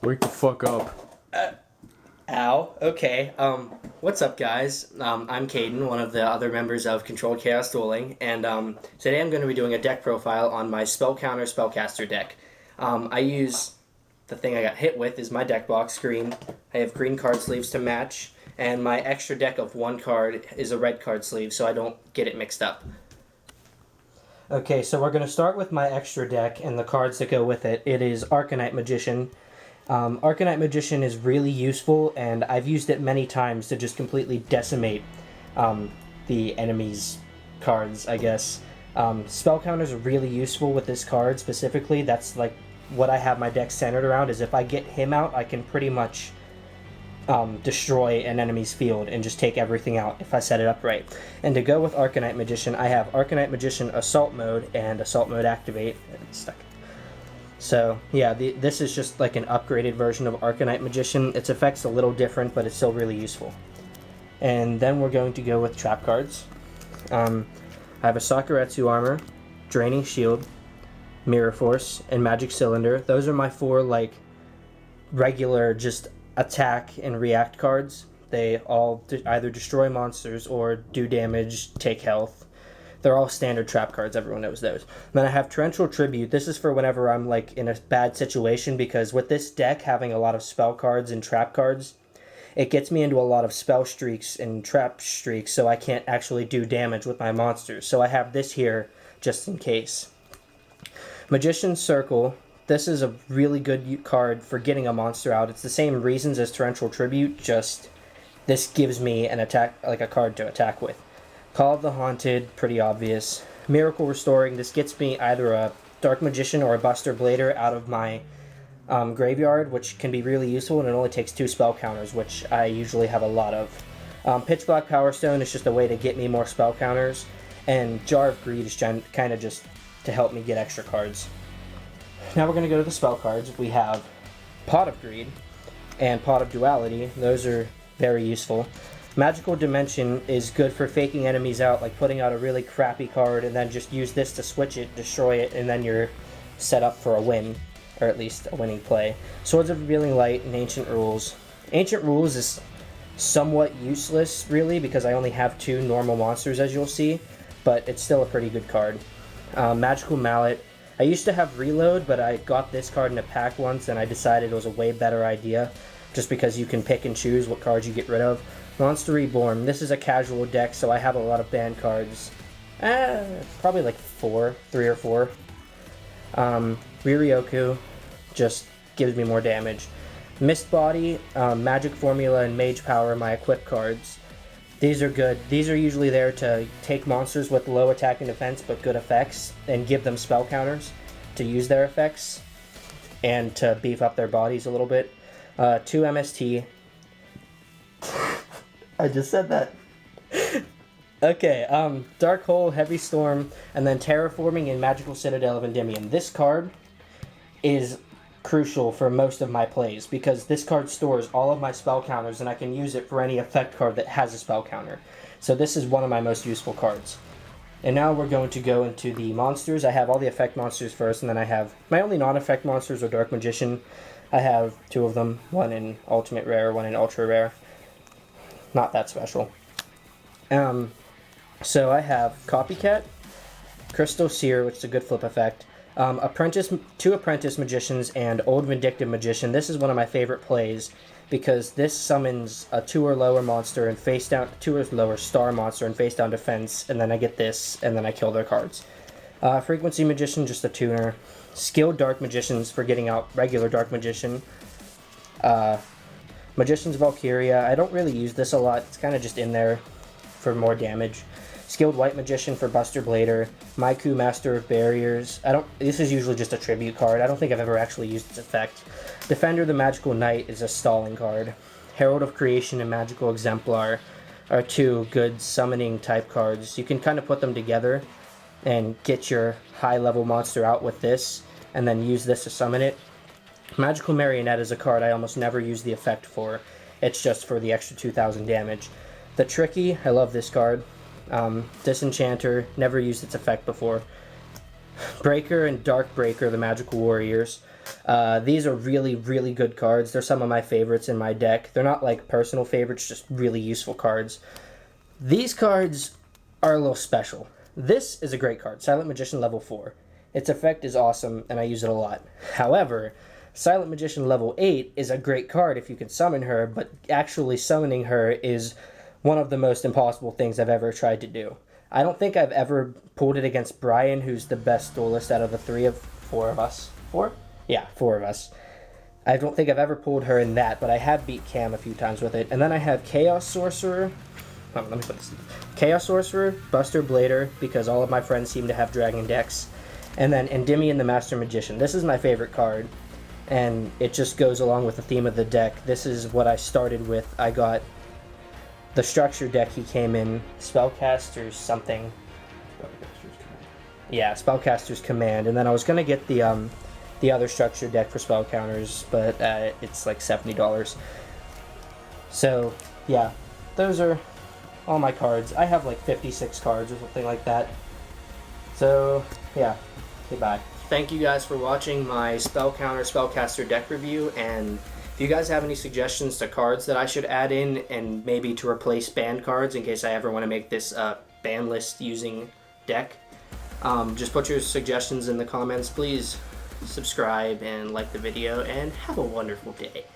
Wake the fuck up. Ow. Okay. What's up, guys? I'm Cayden, one of the other members of Controlled Chaos Dueling, and today I'm going to be doing a deck profile on my Spellcaster deck. I use the thing I got hit with is my deck box green. I have green card sleeves to match, and my extra deck of one card is a red card sleeve, so I don't get it mixed up. Okay, so we're going to start with my extra deck and the cards that go with it. It is Arcanite Magician. Arcanite Magician is really useful, and I've used it many times to just completely decimate the enemy's cards, I guess. Spell counters are really useful with this card specifically. That's like what I have my deck centered around, is if I get him out, I can pretty much destroy an enemy's field and just take everything out if I set it up right. And to go with Arcanite Magician, I have Arcanite Magician Assault Mode and Assault Mode Activate. It's stuck. So, yeah, this is just like an upgraded version of Arcanite Magician. Its effect's a little different, but it's still really useful. And then we're going to go with trap cards. I have a Sakuretsu Armor, Draining Shield, Mirror Force, and Magic Cylinder. Those are my four, like, regular just attack and react cards. They all either destroy monsters or do damage, take health. They're all standard trap cards, everyone knows those. Then I have Torrential Tribute. This is for whenever I'm like in a bad situation, because with this deck having a lot of spell cards and trap cards, it gets me into a lot of spell streaks and trap streaks, so I can't actually do damage with my monsters. So I have this here just in case. Magician's Circle. This is a really good card for getting a monster out. It's the same reasons as Torrential Tribute, just this gives me an attack, like a card to attack with. Call of the Haunted, pretty obvious. Miracle Restoring, this gets me either a Dark Magician or a Buster Blader out of my graveyard, which can be really useful, and it only takes 2 spell counters, which I usually have a lot of. Pitch Black Power Stone is just a way to get me more spell counters, and Jar of Greed is kind of just to help me get extra cards. Now we're going to go to the spell cards. We have Pot of Greed and Pot of Duality. Those are very useful. Magical Dimension is good for faking enemies out, like putting out a really crappy card and then just use this to switch it, destroy it, and then you're set up for a win, or at least a winning play. Swords of Revealing Light and Ancient Rules. Ancient Rules is somewhat useless, really, because I only have 2 normal monsters, as you'll see, but it's still a pretty good card. Magical Mallet. I used to have Reload, but I got this card in a pack once, and I decided it was a way better idea, just because you can pick and choose what cards you get rid of. Monster Reborn. This is a casual deck, so I have a lot of banned cards. Probably like 3 or 4. Riryoku just gives me more damage. Mist Body, Magic Formula, and Mage Power are my equip cards. These are good. These are usually there to take monsters with low attack and defense but good effects and give them spell counters to use their effects and to beef up their bodies a little bit. 2 MST. I just said that. Okay, Dark Hole, Heavy Storm, and then Terraforming and Magical Citadel of Endymion. This card is crucial for most of my plays, because this card stores all of my spell counters, and I can use it for any effect card that has a spell counter. So this is one of my most useful cards. And now we're going to go into the monsters. I have all the effect monsters first, and then I have my only non-effect monsters are Dark Magician. I have 2 of them, one in Ultimate Rare, one in Ultra Rare. Not that special. So I have Copycat, Crystal Seer, which is a good flip effect, 2 Apprentice Magicians, and Old Vindictive Magician. This is one of my favorite plays, because this summons a 2 or lower monster and face down 2 or lower star monster and face down defense, and then I get this, and then I kill their cards. Frequency Magician, just a tuner. Skilled Dark Magicians for getting out regular Dark Magician. Magician's Valkyria. I don't really use this a lot. It's kind of just in there for more damage. Skilled White Magician for Buster Blader. Maiku, Master of Barriers. This is usually just a tribute card. I don't think I've ever actually used its effect. Defender the Magical Knight is a stalling card. Herald of Creation and Magical Exemplar are 2 good summoning type cards. You can kind of put them together and get your high level monster out with this, and then use this to summon it. Magical Marionette is a card I almost never use the effect for. It's just for the extra 2,000 damage. The Tricky, I love this card. Disenchanter, never used its effect before. Breaker and Dark Breaker, the Magical Warriors. These are really, really good cards. They're some of my favorites in my deck. They're not like personal favorites, just really useful cards. These cards are a little special. This is a great card, Silent Magician level 4. Its effect is awesome, and I use it a lot. However, Silent Magician level 8 is a great card if you can summon her, but actually summoning her is one of the most impossible things I've ever tried to do. I don't think I've ever pulled it against Brian, who's the best duelist out of the four of us. Four? Yeah, 4 of us. I don't think I've ever pulled her in that, but I have beat Cam a few times with it. And then I have Chaos Sorcerer. Oh, let me put this. Chaos Sorcerer, Buster Blader, because all of my friends seem to have Dragon decks. And then Endymion the Master Magician. This is my favorite card, and it just goes along with the theme of the deck. This is what I started with. I got the structure deck he came in, Spellcaster's something. Yeah, Spellcaster's Command. And then I was going to get the other structure deck for spell counters, but it's like $70. So, yeah, those are all my cards. I have like 56 cards or something like that. So, yeah. Okay, bye. Thank you guys for watching my Spellcaster deck review, and if you guys have any suggestions to cards that I should add in and maybe to replace banned cards in case I ever want to make this ban list using deck, just put your suggestions in the comments. Please subscribe and like the video, and have a wonderful day.